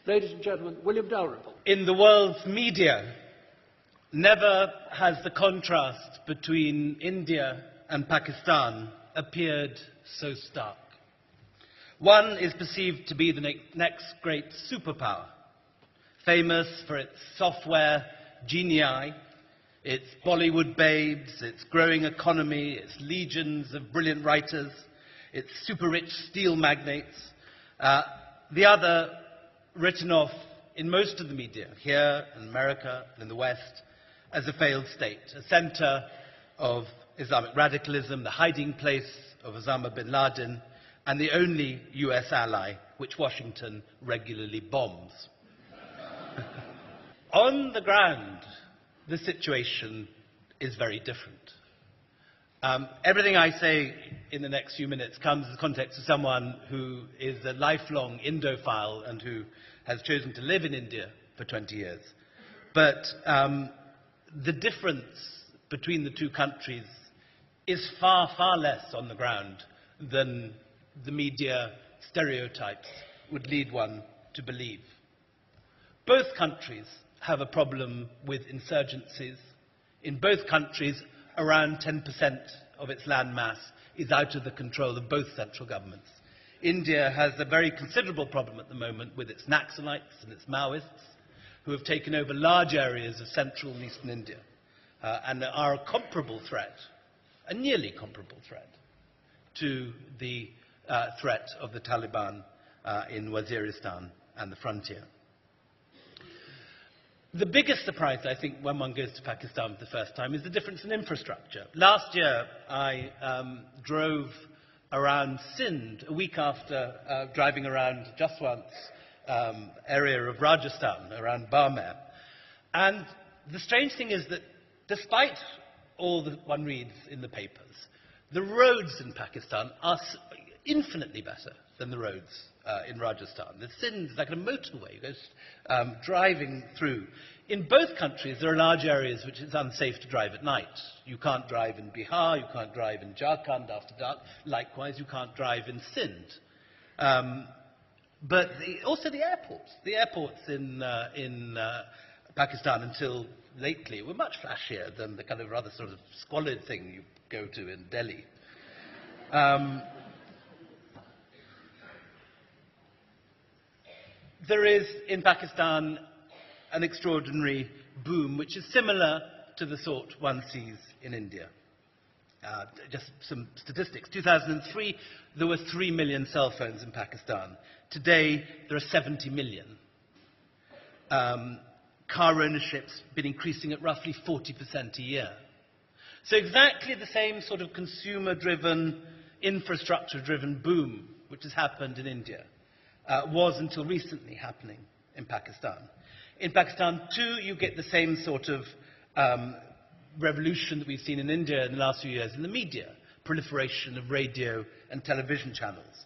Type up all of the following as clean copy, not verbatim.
Ladies and gentlemen, William Dalrymple. In the world's media, never has the contrast between India and Pakistan appeared so stark. One is perceived to be the next great superpower, famous for its software genii, its Bollywood babes, its growing economy, its legions of brilliant writers, its super-rich steel magnates. The other, written off in most of the media, here in America and in the West, as a failed state, a center of Islamic radicalism, the hiding place of Osama bin Laden, and the only US ally which Washington regularly bombs. On the ground, the situation is very different. Everything I say in the next few minutes comes in the context of someone who is a lifelong Indophile and who has chosen to live in India for 20 years. But the difference between the two countries is far, far less on the ground than the media stereotypes would lead one to believe. Both countries have a problem with insurgencies. In both countries, around 10% of its land mass is out of the control of both central governments. India has a very considerable problem at the moment with its Naxalites and its Maoists, who have taken over large areas of central and eastern India, and are a comparable threat, a nearly comparable threat, to the threat of the Taliban in Waziristan and the frontier. The biggest surprise, I think, when one goes to Pakistan for the first time is the difference in infrastructure. Last year, I drove around Sindh, a week after driving around Jaswant's area of Rajasthan, around Barmer. And the strange thing is that despite all that one reads in the papers, the roads in Pakistan are infinitely better than the roads in Rajasthan. The Sindh is like a motorway, goes driving through. In both countries, there are large areas which it's unsafe to drive at night. You can't drive in Bihar, you can't drive in Jharkhand after dark. Likewise, you can't drive in Sindh. But also the airports. The airports in Pakistan, until lately, were much flashier than the kind of rather sort of squalid thing you go to in Delhi. There is, in Pakistan, an extraordinary boom, which is similar to the sort one sees in India. Just some statistics. 2003, there were 3 million cell phones in Pakistan. Today, there are 70 million. Car ownership's been increasing at roughly 40% a year. So exactly the same sort of consumer-driven, infrastructure-driven boom which has happened in India was until recently happening in Pakistan. In Pakistan, too, you get the same sort of revolution that we've seen in India in the last few years in the media, proliferation of radio and television channels.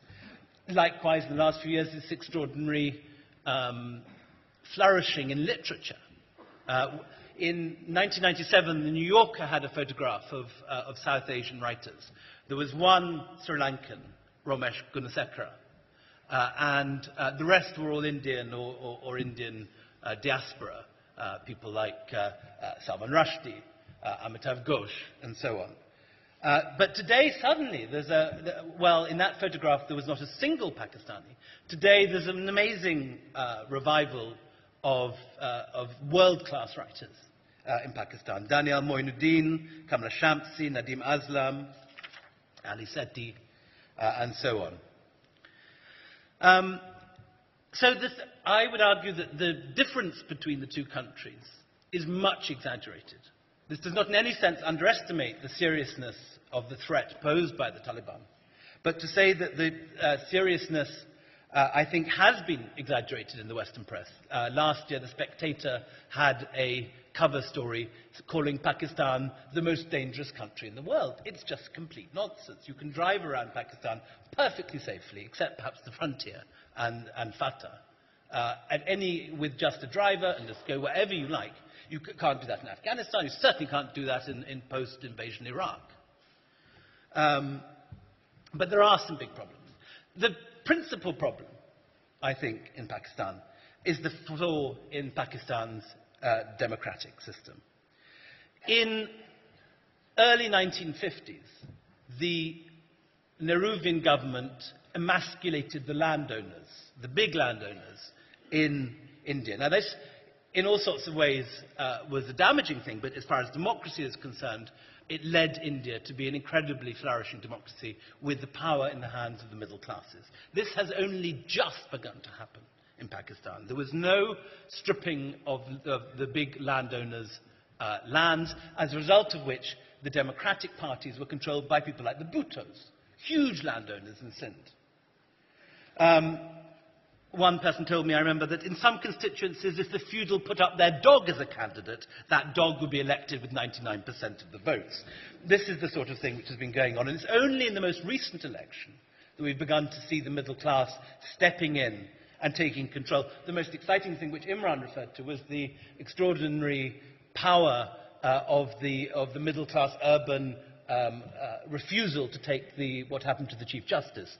Likewise, in the last few years, this extraordinary flourishing in literature. In 1997, The New Yorker had a photograph of South Asian writers. There was one Sri Lankan, Ramesh Gunasekara, and the rest were all Indian or Indian diaspora, people like Salman Rushdie, Amitav Ghosh, and so on. But today, suddenly, well, in that photograph, there was not a single Pakistani. Today, there's an amazing revival of world-class writers in Pakistan. Daniel Moinuddin, Kamla Shamsi, Nadeem Aslam, Ali Sethi, and so on. So I would argue that the difference between the two countries is much exaggerated. This does not in any sense underestimate the seriousness of the threat posed by the Taliban. But to say that the seriousness, I think, has been exaggerated in the Western press. Last year, The Spectator had a cover story calling Pakistan the most dangerous country in the world. It's just complete nonsense. You can drive around Pakistan perfectly safely, except perhaps the frontier and Fatah, with just a driver and just go wherever you like. You can't do that in Afghanistan. You certainly can't do that in post-invasion Iraq. But there are some big problems. The principal problem, I think, in Pakistan is the flaw in Pakistan's democratic system. In early 1950s, the Nehruvian government emasculated the landowners, the big landowners in India. Now this, in all sorts of ways, was a damaging thing, but as far as democracy is concerned, it led India to be an incredibly flourishing democracy with the power in the hands of the middle classes. This has only just begun to happen in Pakistan. There was no stripping of the big landowners' lands, as a result of which the democratic parties were controlled by people like the Bhuttos, huge landowners in Sindh. One person told me, I remember, that in some constituencies, if the feudal put up their dog as a candidate, that dog would be elected with 99% of the votes. This is the sort of thing which has been going on. And it's only in the most recent election that we've begun to see the middle class stepping in and taking control. The most exciting thing, which Imran referred to, was the extraordinary power of the middle class urban refusal to take what happened to the Chief Justice.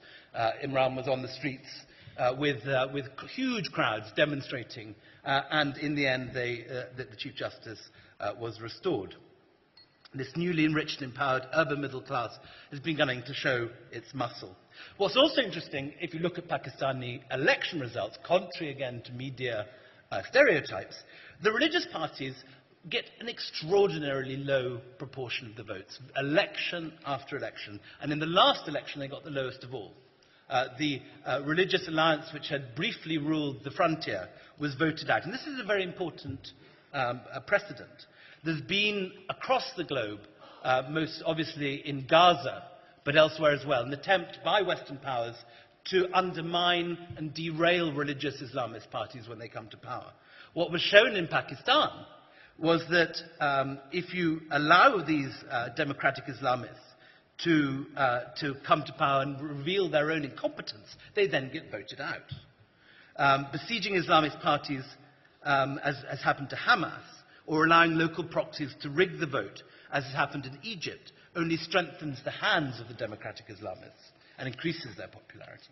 Imran was on the streets with huge crowds demonstrating, and in the end the Chief Justice was restored. This newly enriched and empowered urban middle class has been beginning to show its muscle. What's also interesting, if you look at Pakistani election results, contrary again to media stereotypes, the religious parties get an extraordinarily low proportion of the votes, election after election. And in the last election, they got the lowest of all. The religious alliance, which had briefly ruled the frontier, was voted out. And this is a very important precedent. There's been, across the globe, most obviously in Gaza, but elsewhere as well, an attempt by Western powers to undermine and derail religious Islamist parties when they come to power. What was shown in Pakistan was that if you allow these democratic Islamists to come to power and reveal their own incompetence, they then get voted out. Besieging Islamist parties, as has happened to Hamas, or allowing local proxies to rig the vote, as has happened in Egypt, only strengthens the hands of the democratic Islamists and increases their popularity.